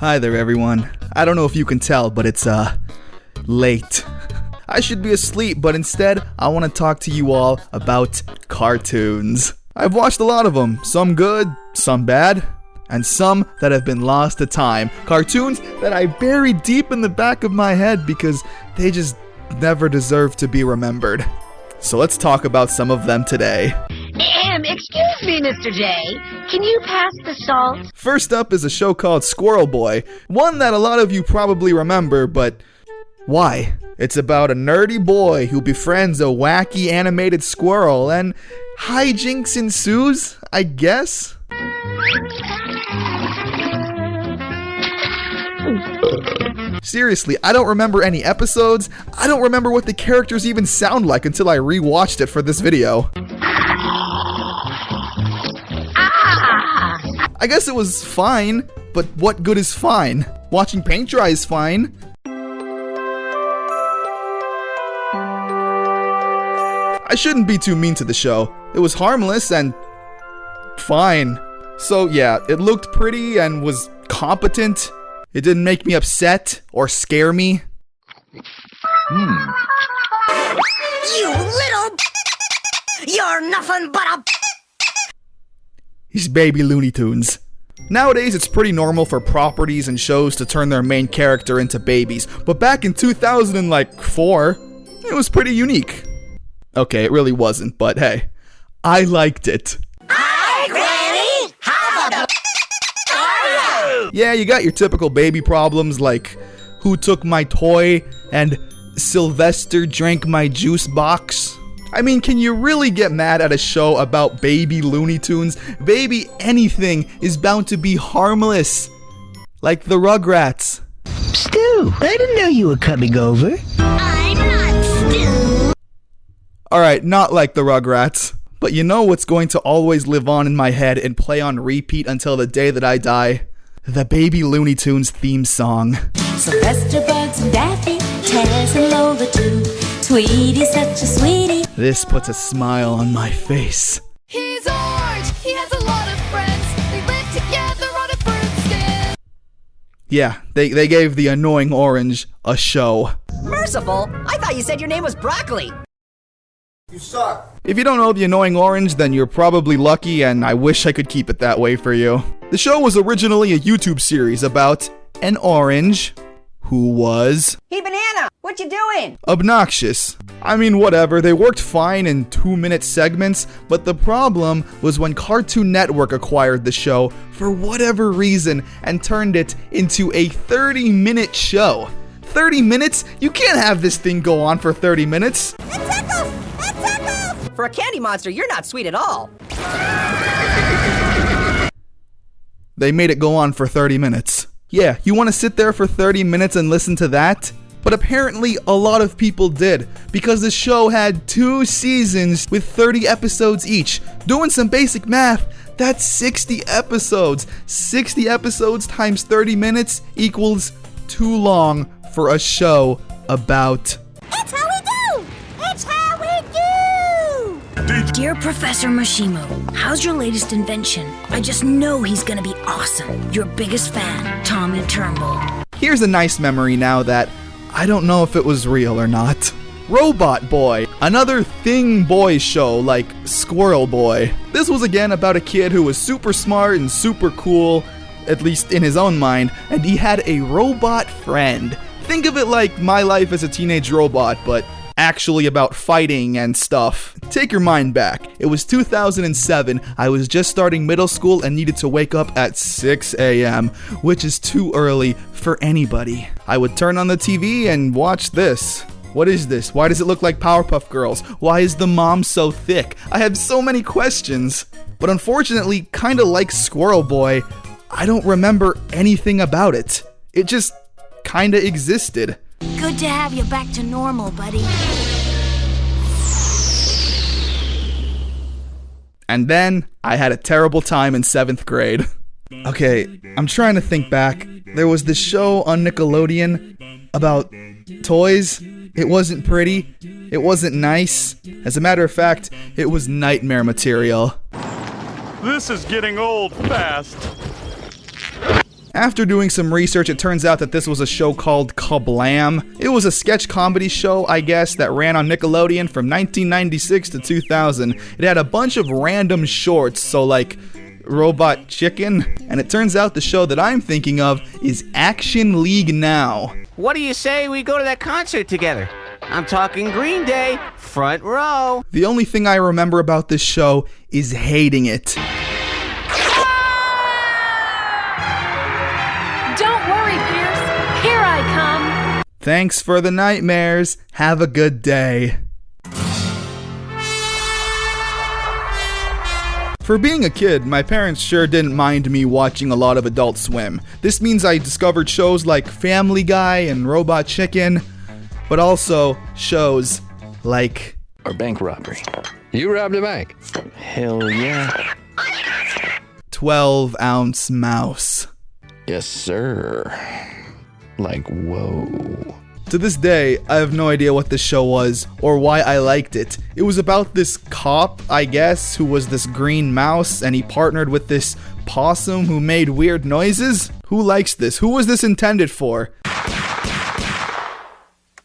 Hi there, everyone. I don't know if you can tell, but it's, late. I should be asleep, but instead, I want to talk to you all about cartoons. I've watched a lot of them, some good, some bad, and some that have been lost to time. Cartoons that I bury deep in the back of my head because they just never deserve to be remembered. So let's talk about some of them today. Excuse me, Mr. J. Can you pass the salt? First up is a show called Squirrel Boy, one that a lot of you probably remember, but why? It's about a nerdy boy who befriends a wacky animated squirrel, and hijinks ensues, I guess? Seriously, I don't remember any episodes. I don't remember what the characters even sound like until I rewatched it for this video. I guess it was fine, but what good is fine? Watching paint dry is fine. I shouldn't be too mean to the show. It was harmless and fine. So yeah, it looked pretty and was competent. It didn't make me upset or scare me. You little... You're nothing but a... These baby Looney Tunes. Nowadays, it's pretty normal for properties and shows to turn their main character into babies, but back in 2004, it was pretty unique. Okay, it really wasn't, but hey, I liked it. Hi, Granny! How the... are you? Yeah, you got your typical baby problems like who took my toy and Sylvester drank my juice box. I mean, can you really get mad at a show about baby Looney Tunes? Baby anything is bound to be harmless. Like the Rugrats. Stu, I didn't know you were coming over. I'm not Stu. Alright, not like the Rugrats. But you know what's going to always live on in my head and play on repeat until the day that I die? The Baby Looney Tunes theme song. Sylvester, Bugs, and Daffy, Taz, and Lola too. Tweety's such a sweetie. This puts a smile on my face. He's orange, he has a lot of friends. They live together on a fruit stand. Yeah, they gave the annoying orange a show. Merciful? I thought you said your name was Broccoli. You suck. If you don't know the annoying orange, then you're probably lucky, and I wish I could keep it that way for you. The show was originally a YouTube series about an orange who was... Hey, Banana, what you doing? obnoxious. I mean, whatever, they worked fine in 2-minute segments, but the problem was when Cartoon Network acquired the show for whatever reason and turned it into a 30-minute show. 30 minutes? You can't have this thing go on for 30 minutes. For a candy monster, you're not sweet at all. They made it go on for 30 minutes. Yeah, you want to sit there for 30 minutes and listen to that? But apparently a lot of people did, because the show had 2 seasons with 30 episodes each. Doing some basic math, that's 60 episodes. 60 episodes times 30 minutes equals too long for a show about... It's how we do! It's how we do! Dear Professor Mashimo, how's your latest invention? I just know he's gonna be awesome. Your biggest fan, Tommy Turnbull. Here's a nice memory now that I don't know if it was real or not. Robot Boy, another thing boy show like Squirrel Boy. This was again about a kid who was super smart and super cool, at least in his own mind, and he had a robot friend. Think of it like My Life as a Teenage Robot, but actually about fighting and stuff. Take your mind back. It was 2007, I was just starting middle school and needed to wake up at 6 a.m., which is too early for anybody. I would turn on the TV and watch this. What is this? Why does it look like Powerpuff Girls? Why is the mom so thick? I have so many questions. But unfortunately, kinda like Squirrel Boy, I don't remember anything about it. It just kinda existed. Good to have you back to normal, buddy. And then I had a terrible time in 7th grade. Okay, I'm trying to think back. There was this show on Nickelodeon about toys. It wasn't pretty. It wasn't nice. As a matter of fact, it was nightmare material. This is getting old fast. After doing some research, it turns out that this was a show called Kablam. It was a sketch comedy show, I guess, that ran on Nickelodeon from 1996 to 2000. It had a bunch of random shorts, so like Robot Chicken, and it turns out the show that I'm thinking of is Action League Now. What do you say we go to that concert together? I'm talking Green Day, front row. The only thing I remember about this show is hating it. Don't worry, Pierce. Here I come. Thanks for the nightmares. Have a good day. For being a kid, my parents sure didn't mind me watching a lot of Adult Swim. This means I discovered shows like Family Guy and Robot Chicken, but also shows like... Or bank robbery. You robbed a bank. Hell yeah. 12-Ounce Mouse. Yes, sir. Like, whoa. To this day, I have no idea what this show was or why I liked it. It was about this cop, I guess, who was this green mouse, and he partnered with this possum who made weird noises. Who likes this? Who was this intended for?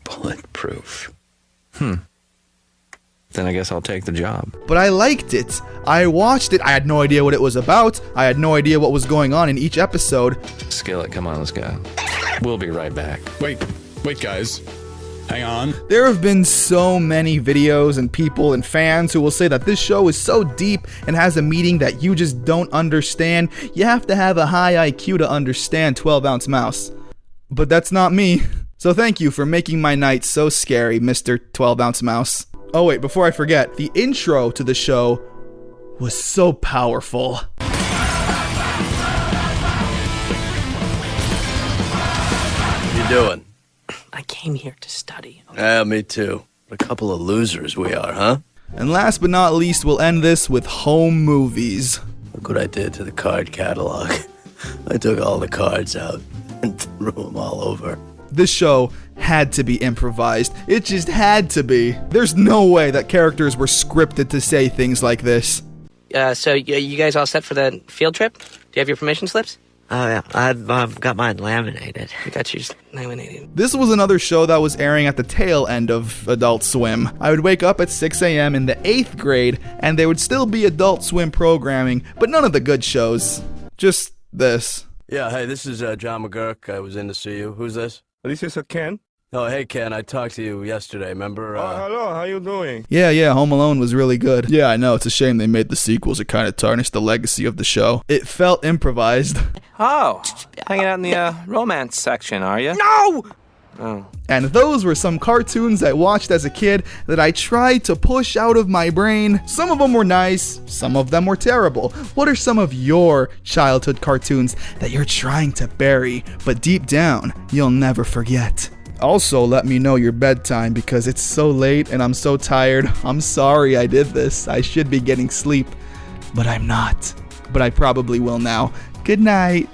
Bulletproof. Then I guess I'll take the job. But I liked it. I watched it. I had no idea what it was about. I had no idea what was going on in each episode. Skillet, come on, let's go. We'll be right back. Wait, guys. Hang on. There have been so many videos and people and fans who will say that this show is so deep and has a meaning that you just don't understand. You have to have a high IQ to understand 12-Ounce Mouse. But that's not me. So thank you for making my night so scary, Mr. 12-Ounce Mouse. Oh wait, before I forget, the intro to the show was so powerful. What you doing? I came here to study. Yeah, me too. A couple of losers we are, huh? And last but not least, we'll end this with home movies. Look what I did to the card catalog. I took all the cards out and threw them all over. This show had to be improvised. It just had to be. There's no way that characters were scripted to say things like this. So you guys all set for the field trip? Do you have your permission slips? Oh, yeah. I've got mine laminated. I got yours laminated. This was another show that was airing at the tail end of Adult Swim. I would wake up at 6 a.m. in the 8th grade, and there would still be Adult Swim programming, but none of the good shows. Just this. Yeah, hey, this is John McGurk. I was in to see you. Who's this? This is Ken. Oh, hey, Ken. I talked to you yesterday, remember? Hello, how you doing? Yeah, Home Alone was really good. Yeah, I know, it's a shame they made the sequels. It kind of tarnished the legacy of the show. It felt improvised. Oh, hanging out in the romance section, are you? No! Oh. And those were some cartoons I watched as a kid that I tried to push out of my brain. Some of them were nice, some of them were terrible. What are some of your childhood cartoons that you're trying to bury, but deep down, you'll never forget? Also, let me know your bedtime because it's so late and I'm so tired. I'm sorry I did this. I should be getting sleep, but I'm not. But I probably will now. Good night.